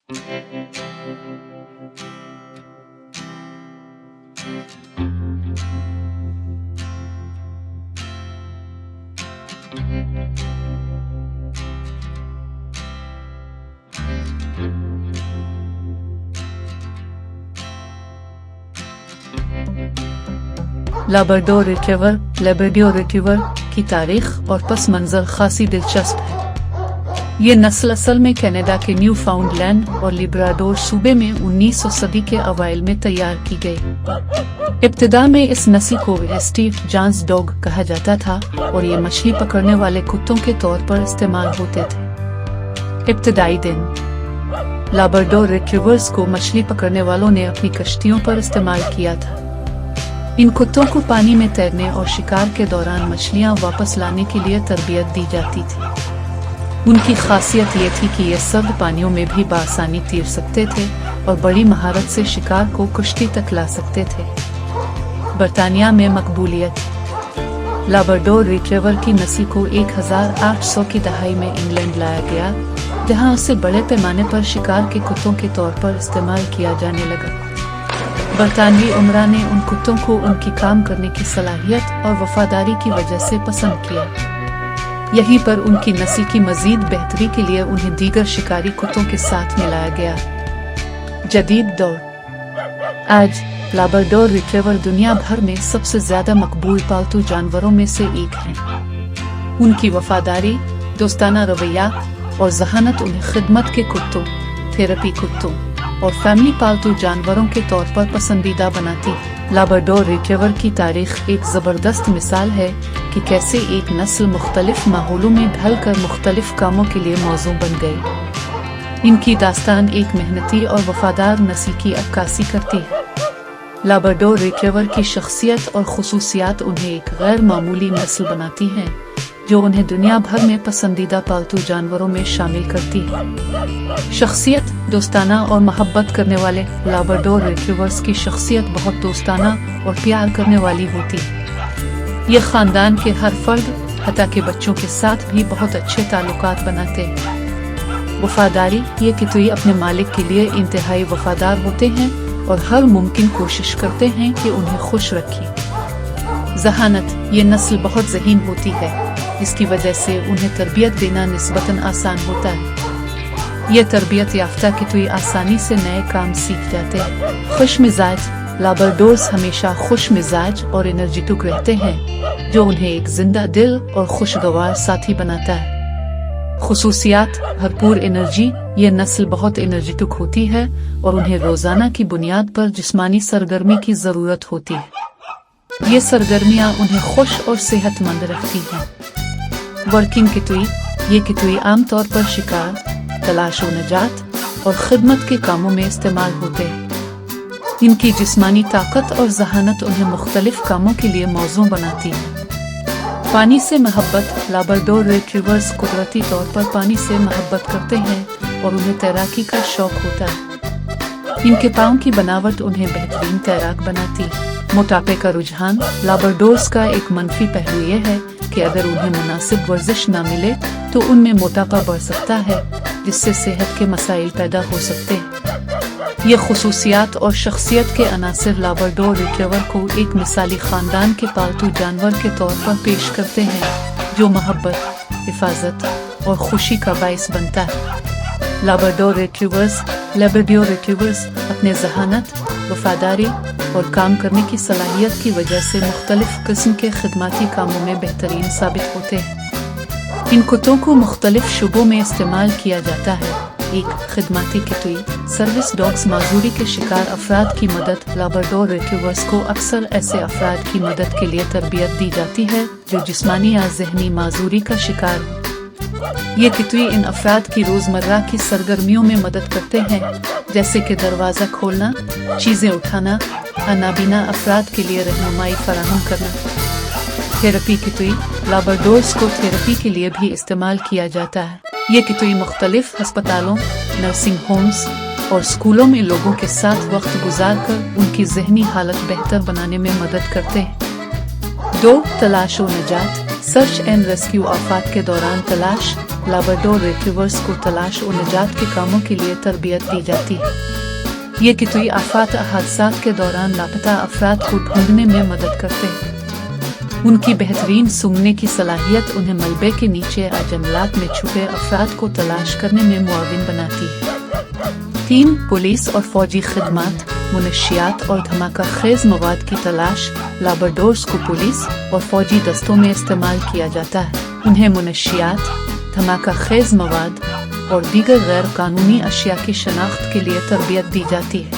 लाब्राडोर retriever की तारीख और पस मंजर खासी दिलचस्प है। ये नस्ल असल में कनाडा के न्यू फाउंडलैंड और लिब्राडोर सूबे में 19वीं सदी के अवाइल में तैयार की गई। इब्तिदा में इस नस्ल को स्टीव जॉन्स डॉग कहा जाता था और ये मछली पकड़ने वाले कुत्तों के तौर पर इस्तेमाल होते थे। इब्तिदाई दिन लाब्राडोर रिट्रीवर्स को मछली पकड़ने वालों ने अपनी कश्तियों पर इस्तेमाल किया था। इन कुत्तों को पानी में तैरने और शिकार के दौरान मछलियां वापस लाने के लिए तरबियत दी जाती थी। उनकी खासियत ये थी कि ये सर्द पानियों में भी बआसानी तैर सकते थे और बड़ी महारत से शिकार को कश्ती तक ला सकते थे। बर्तानिया में मकबूलियत लाब्राडोर रिट्रीवर की नस्ल को 1800 की दहाई में इंग्लैंड लाया गया, जहां उसे बड़े पैमाने पर शिकार के कुत्तों के तौर पर इस्तेमाल किया जाने लगा। बरतानवी उमरा ने उन कुत्तों को उनकी काम करने की सलाहियत और वफादारी की वजह से पसंद किया। यहीं पर उनकी नस्ल की मजीद बेहतरी के लिए उन्हें दीगर शिकारी कुत्तों के साथ मिलाया गया। जदीद दौर आज लाब्राडोर रिट्रीवर दुनिया भर में सबसे ज्यादा मकबूल पालतू जानवरों में से एक हैं। उनकी वफादारी, दोस्ताना रवैया और जहानत उन्हें खिदमत के कुत्तों, थेरेपी कुत्तों और फैमिली पालतू जानवरों के तौर पर पसंदीदा बनाती है। लाब्राडोर रिट्रीवर की तारीख एक जबरदस्त मिसाल है कि कैसे एक नस्ल मुख्तलिफ माहौलों में ढल कर मुख्तलिफ कामों के लिए मौजू बन गई। इनकी दास्तान एक मेहनती और वफादार नस्ल की अक्कासी करती है। लाब्राडोर रिट्रीवर की शख्सियत और खुसूसियात उन्हें एक गैर मामूली नस्ल बनाती हैं, जो उन्हें दुनिया भर में पसंदीदा पालतू जानवरों में शामिल करती है। शख्सियत दोस्ताना और मोहब्बत करने वाले लाब्राडोर रिट्रीवर्स की शख्सियत बहुत दोस्ताना और प्यार करने वाली होती है। ये खानदान के हर फर्द, हत्ता के बच्चों के साथ भी बहुत अच्छे ताल्लुकात बनाते हैं। वफादारी ये कितुई अपने मालिक के लिए इंतहाई वफादार होते हैं और हर मुमकिन कोशिश करते हैं कि उन्हें खुश रखें। जहानत ये नस्ल बहुत ज़हीन होती है, इसकी वजह से उन्हें तरबियत देना निस्बतन आसान होता है। ये तरबियत याफ्ता कितुई आसानी से नए काम सीख जाते हैं। खुश मिजाज लाब्राडोर्स हमेशा खुश मिजाज और एनर्जेटिक रहते हैं, जो उन्हें एक जिंदा दिल और खुशगवार साथी बनाता है। खुसूसियात भरपूर एनर्जी ये नस्ल बहुत एनर्जेटिक होती है और उन्हें रोजाना की बुनियाद पर जिस्मानी सरगर्मी की जरूरत होती है। ये सरगर्मियाँ उन्हें खुश और सेहतमंद रखती हैं। वर्किंग कितुई ये कितुई आमतौर पर शिकार, तलाश व नजात और खिदमत के कामों में इस्तेमाल होते हैं। इनकी जिस्मानी ताकत और जहानत उन्हें मुख्तलिफ कामों के लिए मौजू बनाती है। पानी से मोहब्बत लाब्राडोर रिट्रीवर्स कुदरती तौर पर पानी से मोहब्बत करते हैं और उन्हें तैराकी का शौक होता है। इनके पाँव की बनावट उन्हें बेहतरीन तैराक बनाती है। मोटापे का रुझान लाब्राडोर्स का एक मनफी पहलू ये है कि अगर उन्हें मुनासिब वर्जिश न मिले तो उनमें मोटापा बढ़ सकता है, जिससे सेहत के मसाइल पैदा हो सकते हैं। ये खुसूसियात और शख्सियत के अनासिर लाब्राडोर रिट्रीवर को एक मिसाली खानदान के पालतू जानवर के तौर पर पेश करते हैं, जो मोहब्बत, हिफाजत और खुशी का बाइस बनता है। लाब्राडोर रिट्रीवर्स अपने जहानत, वफादारी और काम करने की सलाहियत की वजह से मुख्तलिफ किस्म के खिदमती कामों में बेहतरीन साबित होते हैं। इन कुत्तों को मुख्तलिफ शुबों में इस्तेमाल किया जाता है। एक खिदमती कितुई सर्विस डॉग्स माजूरी के शिकार अफराद की मदद लाब्राडोर रिट्रीवर्स को अक्सर ऐसे अफराद की मदद के लिए तरबियत दी जाती है जो जिस्मानी या जहनी माजूरी का शिकार हो। ये कितुई इन अफराद की रोजमर्रा की सरगर्मियों में मदद करते हैं, जैसे कि दरवाज़ा खोलना, चीज़ें उठाना, नाबीना अफराद के लिए रहनुमाई फराहम करना। थेरेपी कितुई लाब्राडोर्स को थेरेपी के लिए भी इस्तेमाल किया जाता है। ये कितुई मुख्तलिफ अस्पतालों, नर्सिंग होम्स और स्कूलों में लोगों के साथ वक्त गुजार कर उनकी जहनी हालत बेहतर बनाने में मदद करते हैं। 2. तलाश व नजात सर्च एंड रेस्क्यू आफात के दौरान तलाश, लाब्राडोर रिट्रीवर्स को तलाश और निजात के कामों के लिए तरबियत दी जाती है। ये कितवी आफात हादसात के दौरान लापता अफराद को ढूंढने में मदद करते हैं। उनकी बेहतरीन सूंघने की सलाहियत उन्हें मलबे के नीचे या जंगलात में छुपे अफराद को तलाश करने में मुआविन बनाती है। 3. पुलिस और फौजी खिदमात, मुनशियात और धमाका खेज मवाद की तलाश लाब्राडोर्स को पुलिस और फौजी दस्तों में इस्तेमाल किया जाता है। उन्हें मुनशियात, धमाका खेज मवाद और दीगर गैर कानूनी अशिया की शनाख्त के लिए तरबियत दी जाती है।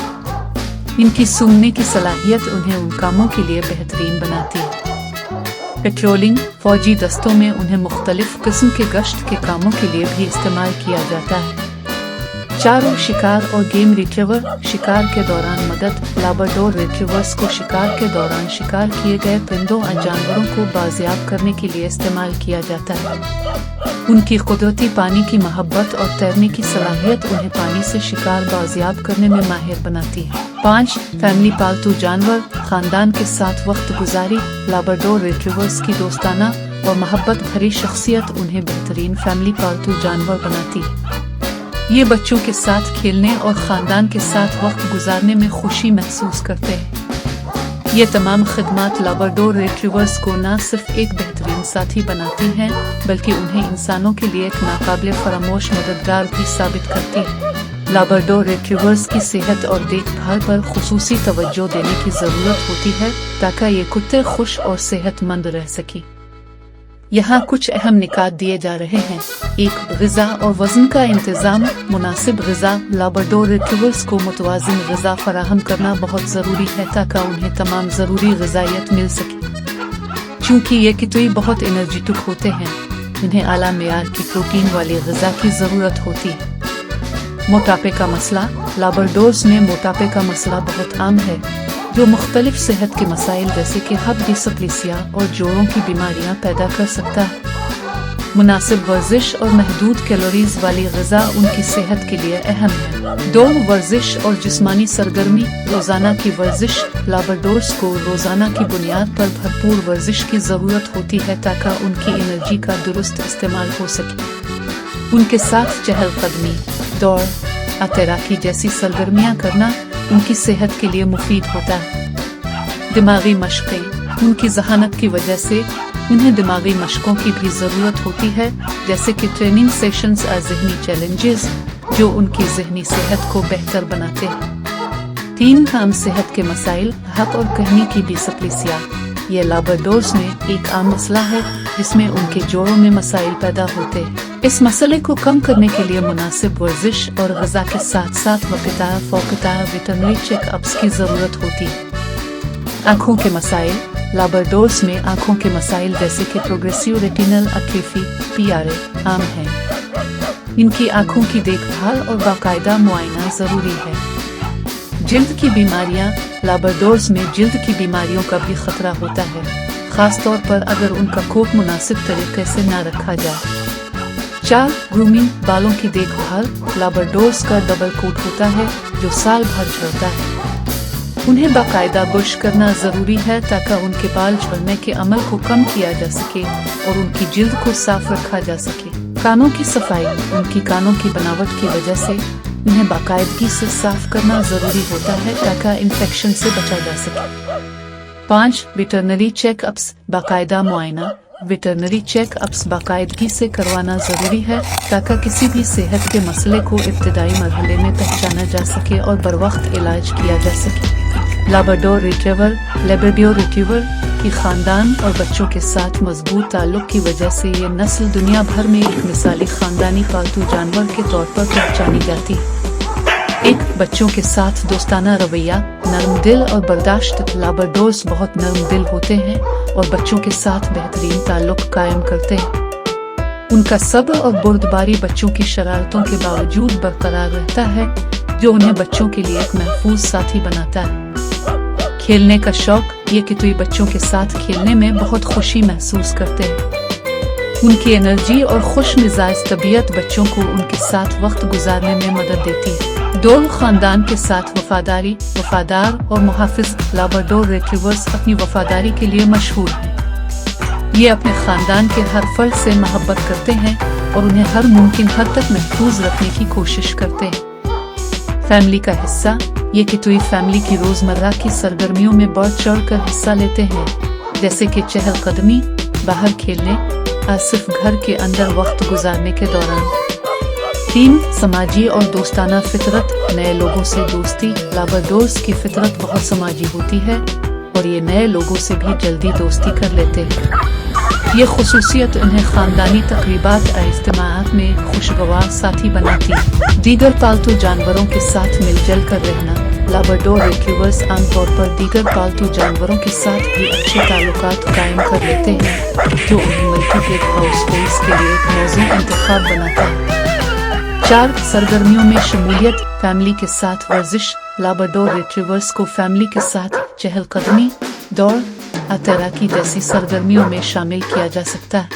इनकी सूंघने की सलाहियत उन्हें उन कामों के लिए बेहतरीन बनाती है। पेट्रोलिंग, फौजी दस्तों में उन्हें मुख्तलिफ किस्म के गश्त के कामों के लिए भी इस्तेमाल किया जाता है। 4. शिकार और गेम रिट्रीवर, शिकार के दौरान मदद, लाब्राडोर रिट्रीवर्स को शिकार के दौरान शिकार किए गए परिंदों और जानवरों को बाजियाब करने के लिए इस्तेमाल किया जाता है। उनकी कुदरती पानी की मोहब्बत और तैरने की सलाहियत उन्हें पानी से शिकार बाजियाब करने में माहिर बनाती है। 5. फैमिली, पालतू जानवर, खानदान के साथ वक्त गुजारी, लाब्राडोर रिट्रीवर्स की दोस्ताना और मोहब्बत भरी शख्सियत उन्हें बेहतरीन फैमिली पालतू जानवर बनाती है। ये बच्चों के साथ खेलने और खानदान के साथ वक्त गुजारने में खुशी महसूस करते हैं। ये तमाम खिदमात लाब्राडोर रिट्रीवर्स को न सिर्फ एक बेहतरीन साथी बनाती हैं बल्कि उन्हें इंसानों के लिए एक नाकाबिले फरामोश मददगार भी साबित करती है। लाब्राडोर रिट्रीवर्स की सेहत और देखभाल पर खुसूसी तवज्जो देने की ज़रूरत होती है ताकि ये कुत्ते खुश और सेहतमंद रह सकें। यहाँ कुछ अहम निकात दिए जा रहे हैं। 1. ग़िज़ा और वज़न का इंतज़ाम, मुनासिब ग़िज़ा, लाब्राडोर रिट्रीवर्स को मुतवाज़िन ग़िज़ा फराहम करना बहुत ज़रूरी है ताकि उन्हें तमाम ज़रूरी ग़िज़ाइयत मिल सके। चूँकि ये कितवी बहुत एनर्जेटिक होते हैं, इन्हें आला मेयार की प्रोटीन वाली ग़िज़ा की ज़रूरत होती है। मोटापे का मसला, लाब्राडोर्स में मोटापे का मसला बहुत आम है जो मुख्तलिफ सेहत के मसाइल जैसे कि हब डिस्प्लेसिया और जोड़ों की बीमारियां पैदा कर सकता है। मुनासिब वर्जिश और महदूद कैलोरीज वाली ग़िज़ा उनकी सेहत के लिए अहम है। 2. वर्जिश और जिस्मानी सरगर्मी, रोज़ाना की वर्जिश, लाब्राडोर्स को रोज़ाना की बुनियाद पर भरपूर वर्जिश की ज़रूरत होती है ताकि उनकी एनर्जी का दुरुस्त इस्तेमाल हो सके। उनके साथ चहलकदमी, दौड़, तैराकी जैसी सरगर्मियाँ करना उनकी सेहत के लिए मुफीद होता है। दिमागी मशक़ें, उनकी ज़हानत की वजह से उन्हें दिमागी मशक़ों की भी ज़रूरत होती है जैसे कि ट्रेनिंग सेशंस और ज़हनी चैलेंजेस जो उनकी ज़हनी सेहत को बेहतर बनाते हैं। 3. आम सेहत के मसाइल, हक और कहनी की डिस्प्लेसिया, ये लाब्राडोर्स में एक आम मसला है जिसमें उनके जोड़ों में मसाइल पैदा होते हैं। इस मसले को कम करने के लिए मुनासिब वर्जिश और ग़िज़ा के साथ साथ वक़्ता वेटरनरी चेकअप्स की ज़रूरत होती है। आँखों के मसाइल, लाब्राडोर्स में आँखों के मसाइल जैसे कि प्रोग्रेसिव रेटिनल एट्रोफी (PRA) आम हैं। इनकी आँखों की देखभाल और बाकायदा मुआयना ज़रूरी है। जिल्द की बीमारियाँ, लाब्राडोर्स में जिल्द की बीमारियों का भी खतरा होता है, ख़ास तौर पर अगर उनका कोट मुनासिब तरीके से न रखा जाए। 4. ग्रूमिंग, बालों की देखभाल, लाब्राडोर्स का डबल कोट होता है जो साल भर झड़ता है। उन्हें बाकायदा ब्रश करना ज़रूरी है ताकि उनके बाल झड़ने के अमल को कम किया जा सके और उनकी जिल्द को साफ रखा जा सके। कानों की सफाई, उनकी कानों की बनावट की वजह से उन्हें बाकायदगी से साफ करना ज़रूरी होता है ताकि इन्फेक्शन से बचा जा सके। 5. वेटरनरी चेकअप्स, बाकायदा मुआयना, वेटरनरी चेकअप्स बाकायदगी से करवाना ज़रूरी है ताकि किसी भी सेहत के मसले को इब्तिदाई मरहले में पहचाना जा सके और बरवक्त इलाज किया जा सके। लाब्राडोर रिट्रीवर की खानदान और बच्चों के साथ मजबूत ताल्लुक़ की वजह से ये नस्ल दुनिया भर में एक मिसाली खानदानी पालतू जानवर के तौर पर पहचानी जाती है। 1. बच्चों के साथ दोस्ताना रवैया, नरम दिल और बर्दाश्त, लाब्राडोर्स बहुत नरम दिल होते हैं और बच्चों के साथ बेहतरीन ताल्लुक़ कायम करते हैं। उनका सब्र और बुर्दबारी बच्चों की शरारतों के बावजूद बरकरार रहता है जो उन्हें बच्चों के लिए एक महफूज साथी बनाता है। खेलने का शौक, ये कितवी बच्चों के साथ खेलने में बहुत खुशी महसूस करते हैं। उनकी एनर्जी और खुश मिजाज तबीयत बच्चों को उनके साथ वक्त गुजारने में मदद देती है। 2. खानदान के साथ वफादार और मुहाफिज, लाब्राडोर रिट्रीवर्स अपनी वफादारी के लिए मशहूर हैं। ये अपने खानदान के हर फर्द से मोहब्बत करते हैं और उन्हें हर मुमकिन हद तक महफूज रखने की कोशिश करते हैं। फैमिली का हिस्सा ये कितुई फैमिली की रोजमर्रा की सरगर्मियों में बढ़ चढ़ कर हिस्सा लेते हैं, जैसे कि चहलकदमी, बाहर खेलने या सिर्फ घर के अंदर वक्त गुजारने के दौरान। 3. समाजी और दोस्ताना फितरत। नए लोगों से दोस्ती। लाब्राडोर्स की फितरत बहुत समाजी होती है और ये नए लोगों से भी जल्दी दोस्ती कर लेते हैं। ये खुसूसियत उन्हें खानदानी तकरीबात और इज्तिमाआत में खुशगवार साथी बनाती। दीगर पालतू जानवरों के साथ मिलजुल कर रहना। लाब्राडोर रिट्रीवर्स आमतौर पर दीगर पालतू जानवरों के साथ भी अच्छे ताल्लुकात कायम कर लेते हैं, जो उन्हें मल्टीप्लेट हाउसहोल्ड्स के लिए एक मौजूद इंतखाब बनाता है। 4. सरगर्मियों में शमूलियत। फैमिली के साथ वर्जिश। लाब्राडोर रिट्रीवर्स को फैमिली के साथ चहलकदमी, दौड़ और तैराकी जैसी सरगर्मियों में शामिल किया जा सकता है।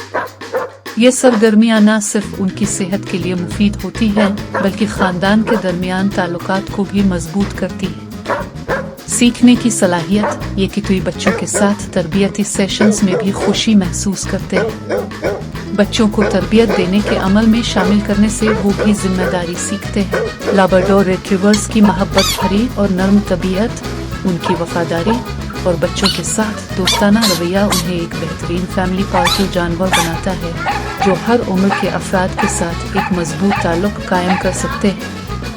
ये सरगर्मियां न सिर्फ उनकी सेहत के लिए मुफीद होती हैं, बल्कि खानदान के दरमियान ताल्लुकात को भी मजबूत करती है। सीखने की सलाहियत। ये कितुई बच्चों के साथ तरबियती सेशंस में भी खुशी महसूस करते हैं। बच्चों को तरबियत देने के अमल में शामिल करने से वो भी जिम्मेदारी सीखते हैं। लाब्राडोर रिट्रीवर्स की मोहब्बत भरी और नर्म तबीयत, उनकी वफादारी और बच्चों के साथ दोस्ताना रवैया उन्हें एक बेहतरीन फैमिली पालतू जानवर बनाता है, जो हर उम्र के अफराद के साथ एक मजबूत ताल्लुक कायम कर सकते हैं।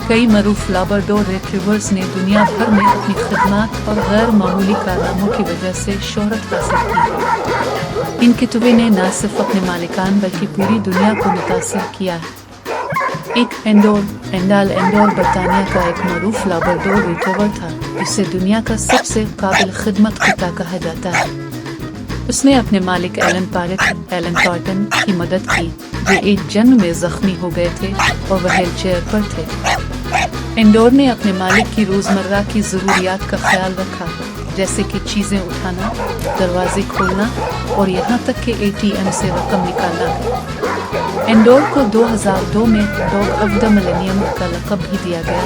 कई मरूफ लाब्राडोर रिट्रीवर्स ने दुनिया भर में अपनी खिदमत और गैर मामूली कारनामों की वजह से शोहरत हासिल की। इन कितुबे ने न सिर्फ अपने मालिकान बल्कि पूरी दुनिया को मुतासिर किया है। एक एंडोर बरतानिया का एक मरूफ लाब्राडोर रिट्रीवर था, जिसे दुनिया का सबसे काबिल खिदमत कुत्ता कहा जाता है। उसने अपने मालिक एलन टॉर्टन की मदद की, जो एक जंग में जख्मी हो गए थे और वह व्हीलचेयर पर थे। एंडोर ने अपने मालिक की रोजमर्रा की जरूरियात का ख्याल रखा, जैसे कि चीजें उठाना, दरवाजे खोलना और यहाँ तक कि ATM से रकम निकालना। एंडोर को 2002 में डॉग ऑफ द मिलेनियम का लक़ब भी दिया गया।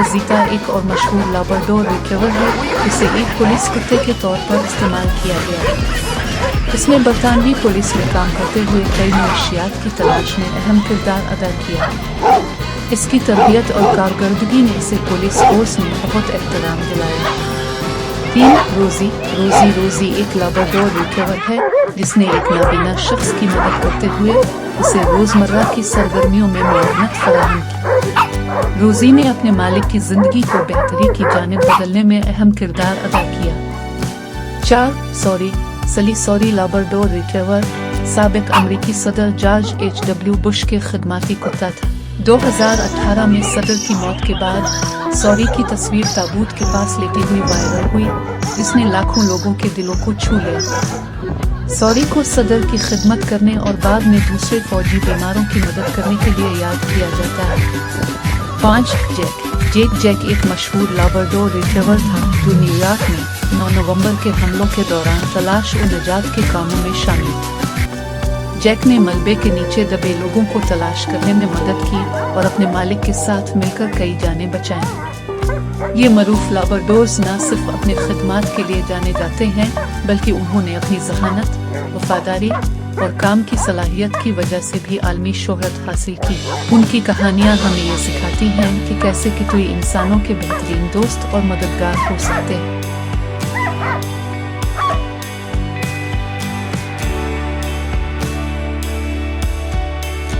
ज़ीता एक और मशहूर लाब्राडोर रिट्रीवर है, जिसे एक पुलिस कुत्ते के तौर पर इस्तेमाल किया गया। इसने बरतानवी पुलिस में काम करते हुए कई नौशियात की तलाश में अहम किरदार अदा किया। इसकी तरबियत और कारकर्दगी ने इसे पुलिस फोर्स में बहुत एहतराम दिलाया। 3. रोजी एक लाब्राडोर रिट्रीवर है, जिसने एक नाबीना शख्स की मदद करते हुए उसे रोजमर्रा की सरगर्मियों में मुआवनत फराहम की। रोजी ने अपने मालिक की जिंदगी को बेहतरी की जानिब बदलने में अहम किरदार अदा किया। 4. सॉरी लाब्राडोर रिट्रीवर साबिक अमरीकी सदर जॉर्ज H.W. बुश के खिदमाती कुत्ता था। 2018 में सदर की मौत के बाद सॉरी की तस्वीर ताबूत के पास लेटी हुई वायरल हुई, जिसने लाखों लोगों के दिलों को छू लिया। सॉरी को सदर की खिदमत करने और बाद में दूसरे फौजी बीमारों की मदद करने के लिए याद किया जाता है। 5. जैक एक मशहूर लाब्राडोर रिट्रीवर था, जो न्यूयॉर्क में 9 नवंबर के हमलों के दौरान तलाश और निजात के कामों में शामिल था। जैक ने मलबे के नीचे दबे लोगों को तलाश करने में मदद की और अपने मालिक के साथ मिलकर कई जानें बचाईं। ये मरूफ लाब्राडोर्स न सिर्फ अपने खिदमत के लिए जाने जाते हैं, बल्कि उन्होंने अपनी जहानत, वफादारी और काम की सलाहियत की वजह से भी आलमी शोहरत हासिल की। उनकी कहानियाँ हमें ये सिखाती हैं कि कैसे कितुई इंसानों के बेहतरीन दोस्त और मददगार हो सकते हैं।